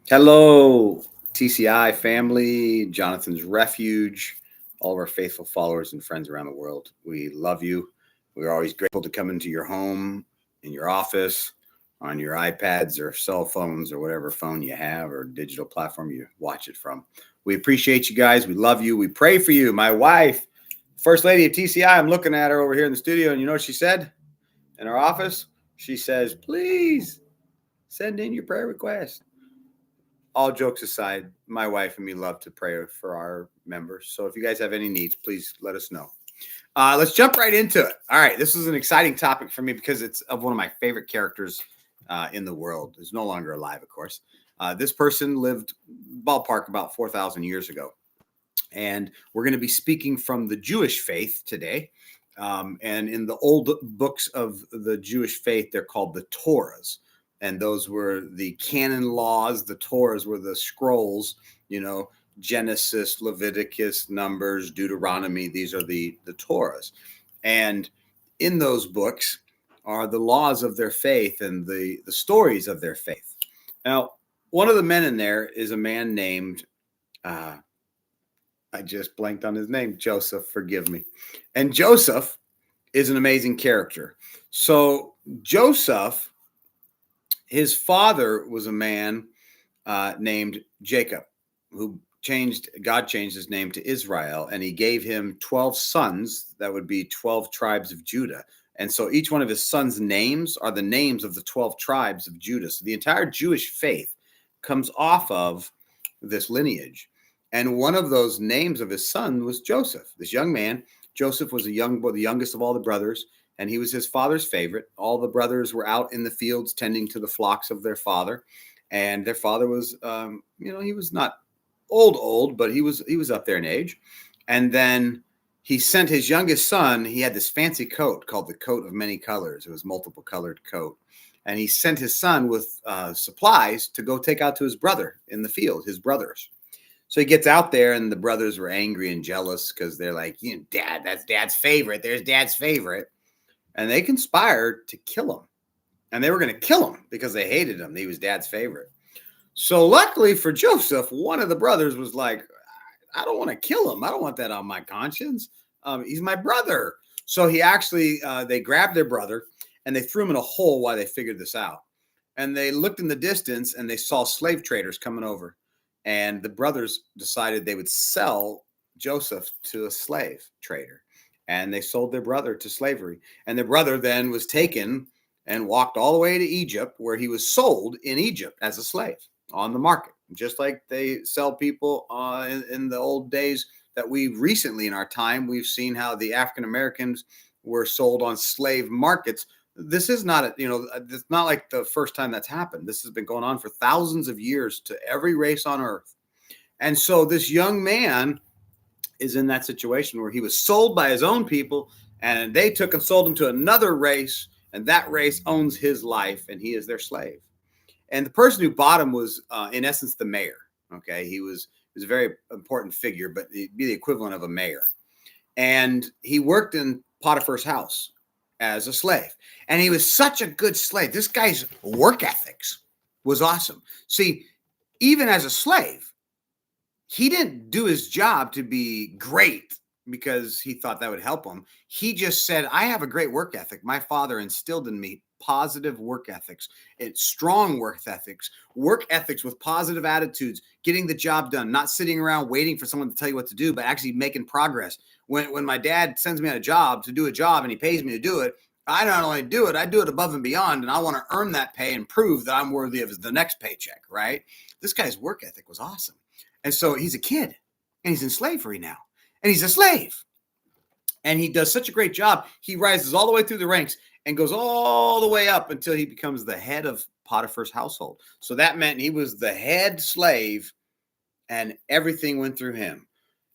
Hello, TCI family, Jonathan's Refuge, all of our faithful followers and friends around the world. We love you. We're always grateful to come into your home, in your office, on your iPads or cell phones or whatever phone you have or digital platform you watch it from. We appreciate you guys. We love you. We pray for you. My wife, First Lady of TCI, I'm looking at her over here in the studio, and you know what she said in our office? She says, please send in your prayer request. All jokes aside, my wife and me love to pray for our members. So if you guys have any needs, please let us know. Let's jump right into it. All right, this is an exciting topic for me because it's of one of my favorite characters in the world. He's no longer alive, of course. This person lived ballpark about 4,000 years ago. And we're going to be speaking from the Jewish faith today. And in the old books of the Jewish faith, they're called the Torahs. And those were the canon laws. The Torahs were the scrolls, Genesis, Leviticus, Numbers, Deuteronomy. These are the Torahs. And in those books are the laws of their faith and the stories of their faith. Now, one of the men in there is a man named, I just blanked on his name, Joseph, forgive me. And Joseph is an amazing character. So Joseph, his father was a man named Jacob, who God changed his name to Israel, and he gave him 12 sons. That would be 12 tribes of Judah. And so each one of his sons' names are the names of the 12 tribes of Judah. So the entire Jewish faith comes off of this lineage. And one of those names of his son was Joseph, this young man. Joseph was the youngest of all the brothers, and he was his father's favorite. All the brothers were out in the fields tending to the flocks of their father. And their father was, he was not old, but he was up there in age. And then he sent his youngest son. He had this fancy coat called the coat of many colors. It was multiple colored coat. And he sent his son with supplies to go take out to his brother in the field, his brothers. So he gets out there, and the brothers were angry and jealous because they're like, Dad, that's Dad's favorite. There's Dad's favorite. And they conspired to kill him. And they were going to kill him because they hated him. He was Dad's favorite. So luckily for Joseph, one of the brothers was like, I don't want to kill him. I don't want that on my conscience. He's my brother. So he actually, they grabbed their brother and they threw him in a hole while they figured this out. And they looked in the distance and they saw slave traders coming over. And the brothers decided they would sell Joseph to a slave trader. And they sold their brother to slavery. And their brother then was taken and walked all the way to Egypt, where he was sold in Egypt as a slave on the market, just like they sell people in the old days that we recently in our time, we've seen how the African Americans were sold on slave markets. This is not, it's not like the first time that's happened. This has been going on for thousands of years to every race on earth. And so this young man is in that situation where he was sold by his own people, and they took and sold him to another race, and that race owns his life, and he is their slave. And the person who bought him was, in essence, the mayor. Okay, he was a very important figure, but he'd be the equivalent of a mayor. And he worked in Potiphar's house as a slave. And he was such a good slave. This guy's work ethics was awesome. See, even as a slave, he didn't do his job to be great because he thought that would help him. He just said, I have a great work ethic. My father instilled in me positive work ethics. It's strong work ethics with positive attitudes, getting the job done, not sitting around waiting for someone to tell you what to do, but actually making progress. When my dad sends me on a job to do a job and he pays me to do it, I not only do it, I do it above and beyond, and I want to earn that pay and prove that I'm worthy of the next paycheck, right? This guy's work ethic was awesome. And so he's a kid, and he's in slavery now, and he's a slave. And he does such a great job. He rises all the way through the ranks and goes all the way up until he becomes the head of Potiphar's household. So that meant he was the head slave, and everything went through him.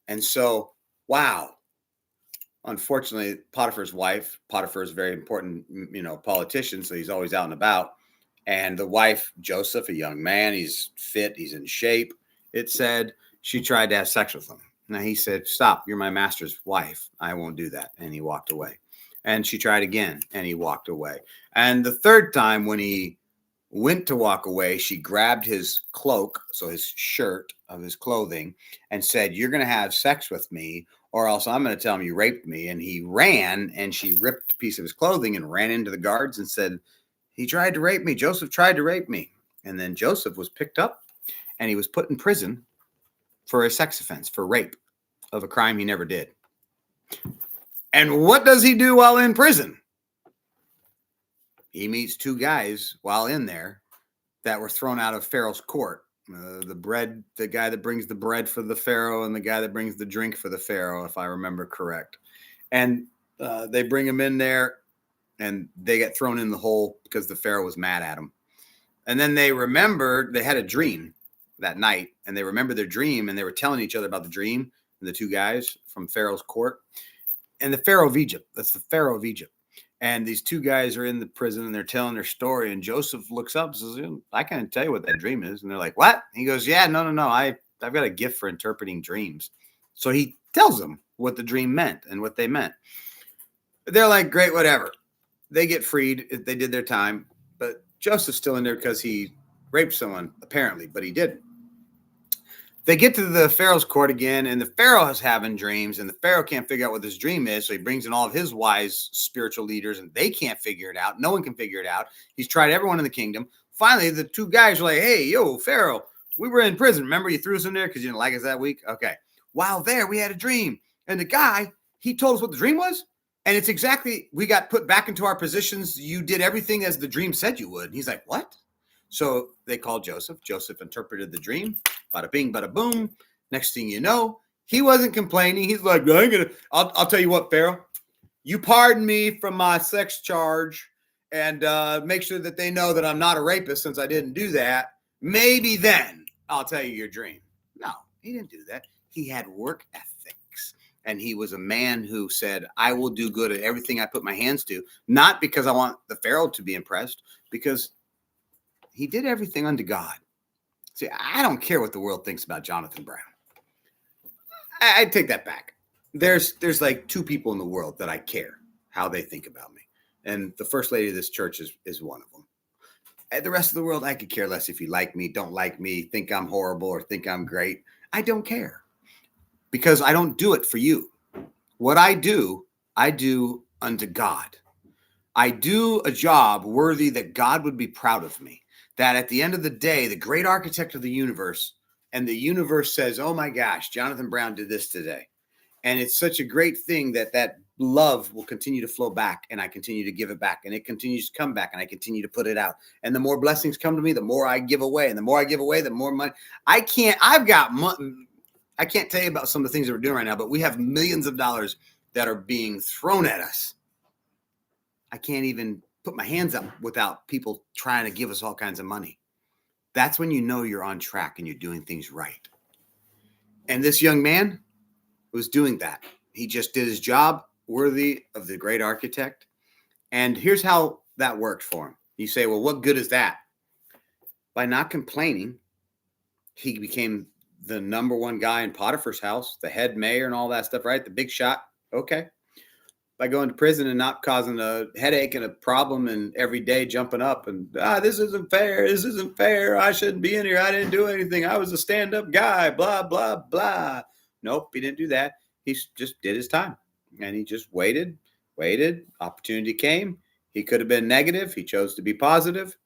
And so, wow. Unfortunately, Potiphar's wife, Potiphar is a very important, politician, so he's always out and about. And the wife, Joseph, a young man, he's fit, he's in shape. It said she tried to have sex with him. Now he said, stop, you're my master's wife. I won't do that. And he walked away. And she tried again, and he walked away. And the third time when he went to walk away. She grabbed his cloak, so his shirt of his clothing, and said, "You're going to have sex with me, or else I'm going to tell him you raped me." And he ran, and she ripped a piece of his clothing and ran into the guards and said, "He tried to rape me. Joseph tried to rape me." And then Joseph was picked up, and he was put in prison for a sex offense, for rape of a crime he never did. And what does he do while in prison? He meets two guys while in there that were thrown out of Pharaoh's court. The guy that brings the bread for the Pharaoh and the guy that brings the drink for the Pharaoh, if I remember correct. And they bring him in there and they get thrown in the hole because the Pharaoh was mad at him. And then they had a dream that night, and they remember their dream, and they were telling each other about the dream, the two guys from Pharaoh's court. And the Pharaoh of Egypt, that's the Pharaoh of Egypt. And these two guys are in the prison, and they're telling their story, and Joseph looks up and says, "I can't tell you what that dream is." And they're like, "What?" He goes, "Yeah, no. I've got a gift for interpreting dreams." So he tells them what the dream meant and what they meant. They're like, "Great, whatever." They get freed. They did their time. But Joseph's still in there because he raped someone, apparently, but he didn't. They get to the Pharaoh's court again, and the Pharaoh is having dreams, and the Pharaoh can't figure out what this dream is, so he brings in all of his wise spiritual leaders, and they can't figure it out. No one can figure it out. He's tried everyone in the kingdom. Finally, the two guys are like, "Hey, yo, Pharaoh, we were in prison. Remember you threw us in there because you didn't like us that week? Okay. While there, we had a dream, and the guy, he told us what the dream was, and it's exactly, we got put back into our positions. You did everything as the dream said you would." And he's like, "What?" So they called Joseph. Joseph interpreted the dream. Bada bing, bada boom. Next thing you know, he wasn't complaining. He's like, I'll tell you what, Pharaoh, you pardon me from my sex charge and make sure that they know that I'm not a rapist since I didn't do that. Maybe then I'll tell you your dream. No, he didn't do that. He had work ethics. And he was a man who said, "I will do good at everything I put my hands to," not because I want the Pharaoh to be impressed, because he did everything unto God. See, I don't care what the world thinks about Jonathan Brown. I take that back. There's like two people in the world that I care how they think about me. And the first lady of this church is one of them. And the rest of the world, I could care less if you like me, don't like me, think I'm horrible, or think I'm great. I don't care because I don't do it for you. What I do unto God. I do a job worthy that God would be proud of me. That at the end of the day, the great architect of the universe, and the universe says, "Oh my gosh, Jonathan Brown did this today." And it's such a great thing that love will continue to flow back, and I continue to give it back, and it continues to come back, and I continue to put it out. And the more blessings come to me, the more I give away. And the more I give away, the more money. I can't tell you about some of the things that we're doing right now, but we have millions of dollars that are being thrown at us. I can't even put my hands up without people trying to give us all kinds of money. That's when you know you're on track and you're doing things right. And this young man was doing that. He just did his job worthy of the great architect. And here's how that worked for him. You say, "Well, what good is that?" By not complaining, he became the number one guy in Potiphar's house, the head mayor and all that stuff, right? The big shot. Okay. By going to prison and not causing a headache and a problem and every day jumping up and, "This isn't fair. This isn't fair. I shouldn't be in here. I didn't do anything. I was a stand-up guy, blah, blah, blah." Nope, he didn't do that. He just did his time, and he just waited. Opportunity came. He could have been negative. He chose to be positive,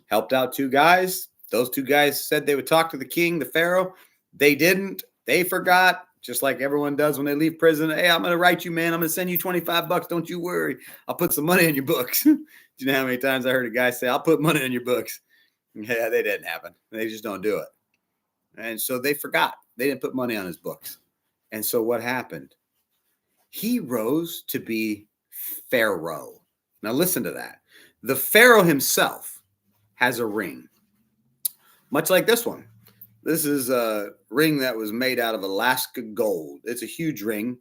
helped out two guys. Those two guys said they would talk to the king, the Pharaoh. They didn't. They forgot. Just like everyone does when they leave prison. "Hey, I'm going to write you, man. I'm going to send you $25. Don't you worry. I'll put some money in your books." Do you know how many times I heard a guy say, "I'll put money in your books"? Yeah, they didn't happen. They just don't do it. And so they forgot. They didn't put money on his books. And so what happened? He rose to be Pharaoh. Now listen to that. The Pharaoh himself has a ring, much like this one. This is a ring that was made out of Alaska gold. It's a huge ring.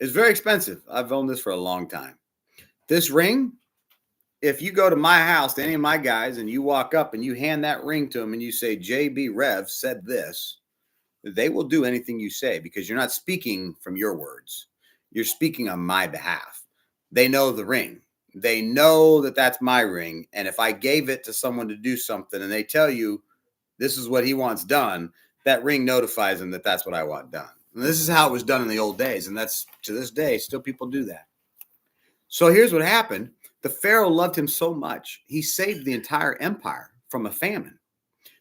It's very expensive. I've owned this for a long time. This ring, if you go to my house, to any of my guys, and you walk up and you hand that ring to them and you say, "JB Rev said this," they will do anything you say because you're not speaking from your words. You're speaking on my behalf. They know the ring. They know that that's my ring. And if I gave it to someone to do something and they tell you this is what he wants done, that ring notifies them that that's what I want done. And this is how it was done in the old days. And that's to this day, still people do that. So here's what happened. The Pharaoh loved him so much, he saved the entire empire from a famine.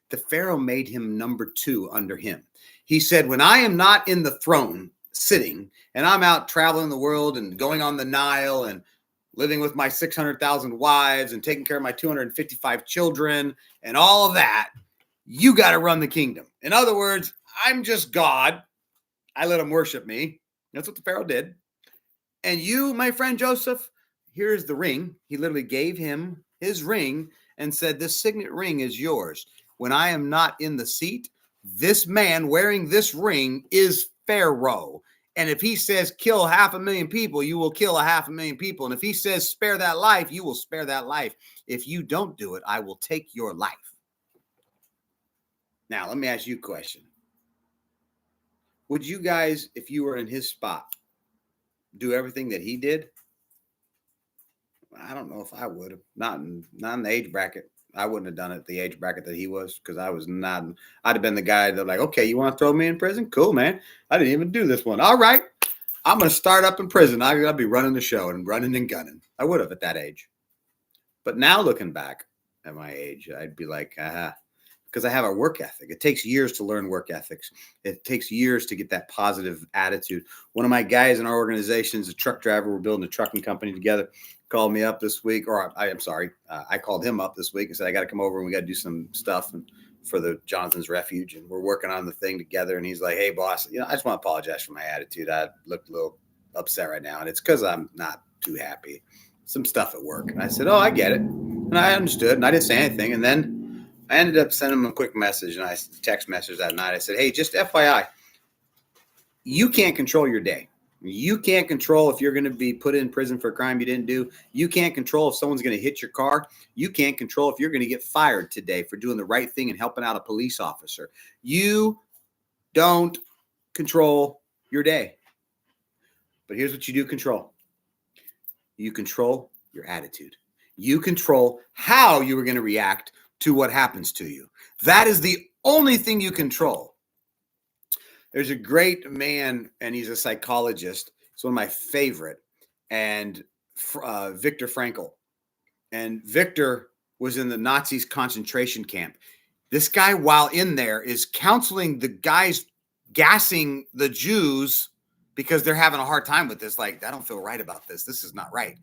The Pharaoh made him number 2 under him. He said, when I am not in the throne sitting and I'm out traveling the world and going on the Nile and living with my 600,000 wives and taking care of my 255 children and all of that, you got to run the kingdom. In other words, I'm just God. I let them worship me. That's what the Pharaoh did. And you, my friend Joseph, here's the ring. He literally gave him his ring and said, this signet ring is yours. When I am not in the seat, this man wearing this ring is Pharaoh. And if he says kill 500,000 people, you will kill 500,000 people. And if he says spare that life, you will spare that life. If you don't do it, I will take your life. Now, let me ask you a question. Would you guys, if you were in his spot, do everything that he did? I don't know if I would have. Not in the age bracket. I wouldn't have done it the age bracket that he was, because I was not. I'd have been the guy that like, okay, you want to throw me in prison? Cool, man. I didn't even do this one. All right, I'm going to start up in prison. I'll be running the show and running and gunning. I would have at that age. But now looking back at my age, I'd be like, because I have a work ethic. It takes years to learn work ethics. It takes years to get that positive attitude. One of my guys in our organization is a truck driver. We're building a trucking company together. Called me up this week, or I called him up this week and said, I got to come over and we got to do some stuff for the Jonathan's Refuge. And we're working on the thing together. And he's like, hey, boss, I just want to apologize for my attitude. I looked a little upset right now. And it's because I'm not too happy. Some stuff at work. And I said, oh, I get it. And I understood. And I didn't say anything. And then I ended up sending him a quick message. And I text message that night. I said, hey, just FYI, you can't control your day. You can't control if you're going to be put in prison for a crime you didn't do. You can't control if someone's going to hit your car. You can't control if you're going to get fired today for doing the right thing and helping out a police officer. You don't control your day. But here's what you do control. You control your attitude. You control how you are going to react to what happens to you. That is the only thing you control. There's a great man, and he's a psychologist. He's one of my favorite, and Viktor Frankl. And Viktor was in the Nazis' concentration camp. This guy, while in there, is counseling the guys gassing the Jews because they're having a hard time with this. Like, I don't feel right about this. This is not right.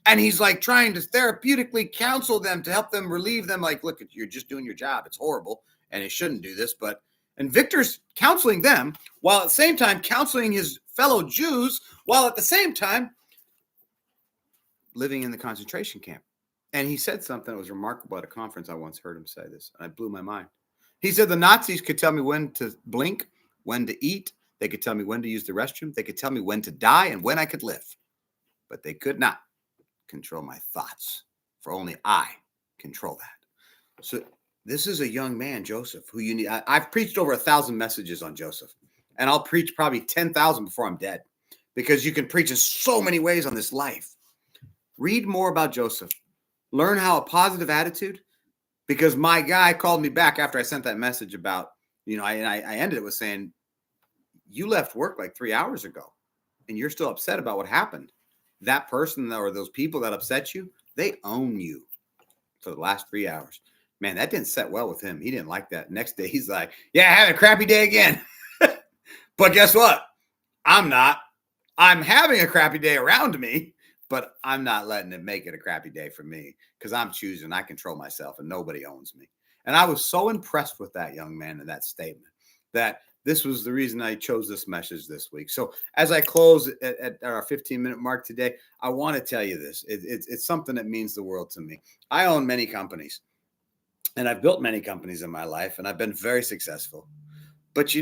And he's like trying to therapeutically counsel them to help them relieve them. Like, look, you're just doing your job. It's horrible, and it shouldn't do this, and Viktor's counseling them while at the same time counseling his fellow Jews, while at the same time living in the concentration camp. And he said something that was remarkable at a conference. I once heard him say this, and it blew my mind. He said the Nazis could tell me when to blink, when to eat. They could tell me when to use the restroom. They could tell me when to die and when I could live. But they could not control my thoughts, for only I control that. So this is a young man, Joseph, who you need. I've preached over 1,000 messages on Joseph, and I'll preach probably 10,000 before I'm dead, because you can preach in so many ways on this life. Read more about Joseph. Learn how a positive attitude, because my guy called me back after I sent that message about, I ended it with saying, you left work like 3 hours ago, and you're still upset about what happened. That person or those people that upset you, they own you for the last 3 hours. Man, that didn't set well with him. He didn't like that. Next day, he's like, yeah, I had a crappy day again. But guess what? I'm not. I'm having a crappy day around me, but I'm not letting it make it a crappy day for me, because I'm choosing. I control myself, and nobody owns me. And I was so impressed with that young man and that statement that this was the reason I chose this message this week. So as I close at our 15-minute mark today, I want to tell you this. It's something that means the world to me. I own many companies. And I've built many companies in my life, and I've been very successful. But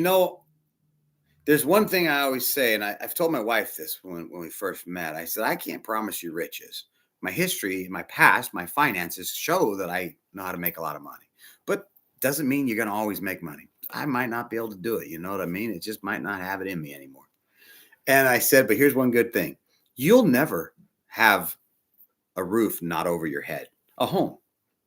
there's one thing I always say, and I've told my wife this when we first met. I said, I can't promise you riches. My history, my past, my finances show that I know how to make a lot of money. But doesn't mean you're going to always make money. I might not be able to do it. You know what I mean? It just might not have it in me anymore. And I said, but here's one good thing. You'll never have a roof not over your head, a home.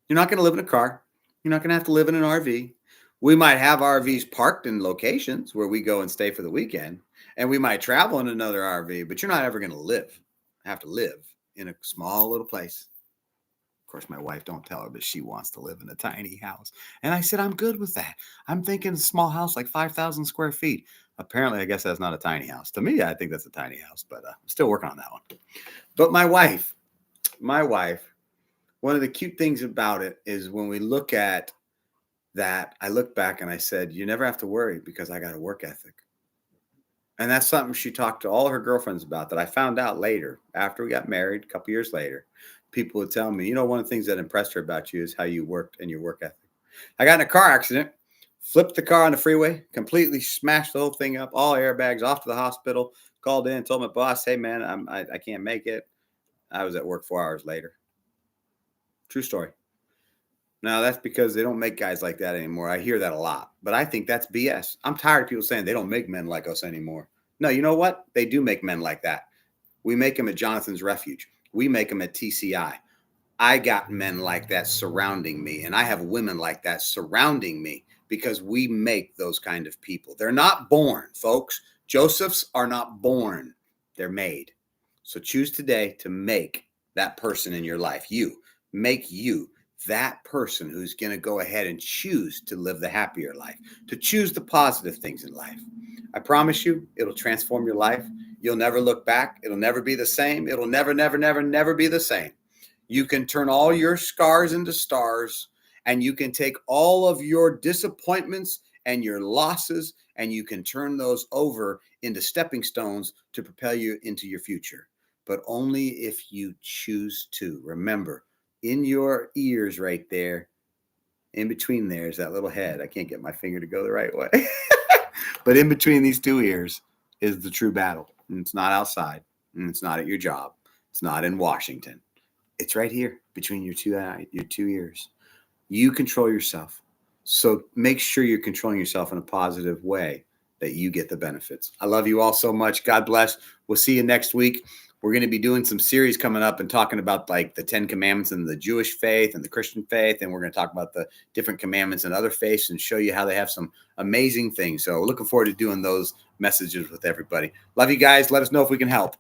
You're not going to live in a car. You're not going to have to live in an RV. We might have RVs parked in locations where we go and stay for the weekend, and we might travel in another RV, but you're not ever going to have to live in a small little place. Of course, my wife, don't tell her, but she wants to live in a tiny house. And I said, I'm good with that. I'm thinking a small house, like 5,000 square feet. Apparently, I guess that's not a tiny house. To me, I think that's a tiny house, but I'm still working on that one. But my wife, one of the cute things about it is when we look at that, I look back and I said, you never have to worry because I got a work ethic. And that's something she talked to all her girlfriends about that I found out later after we got married, a couple years later. People would tell me, one of the things that impressed her about you is how you worked and your work ethic. I got in a car accident, flipped the car on the freeway, completely smashed the whole thing up, all airbags, off to the hospital, called in, told my boss, hey, man, I can't make it. I was at work 4 hours later. True story. Now, that's because they don't make guys like that anymore. I hear that a lot, but I think that's BS. I'm tired of people saying they don't make men like us anymore. No, you know what? They do make men like that. We make them at Jonathan's Refuge. We make them at TCI. I got men like that surrounding me, and I have women like that surrounding me because we make those kind of people. They're not born, folks. Josephs are not born. They're made. So choose today to make that person in your life. Make you that person who's going to go ahead and choose to live the happier life, to choose the positive things in life. I promise you, it'll transform your life. You'll never look back. It'll never be the same. It'll never, never, never, never be the same. You can turn all your scars into stars, and you can take all of your disappointments and your losses, and you can turn those over into stepping stones to propel you into your future. But only if you choose to. Remember, in your ears right there, in between there is that little head. I can't get my finger to go the right way. But in between these two ears is the true battle. And it's not outside. And it's not at your job. It's not in Washington. It's right here between your two ears. You control yourself. So make sure you're controlling yourself in a positive way that you get the benefits. I love you all so much. God bless. We'll see you next week. We're going to be doing some series coming up and talking about like the 10 commandments in the Jewish faith and the Christian faith. And we're going to talk about the different commandments in other faiths and show you how they have some amazing things. So looking forward to doing those messages with everybody. Love you guys. Let us know if we can help.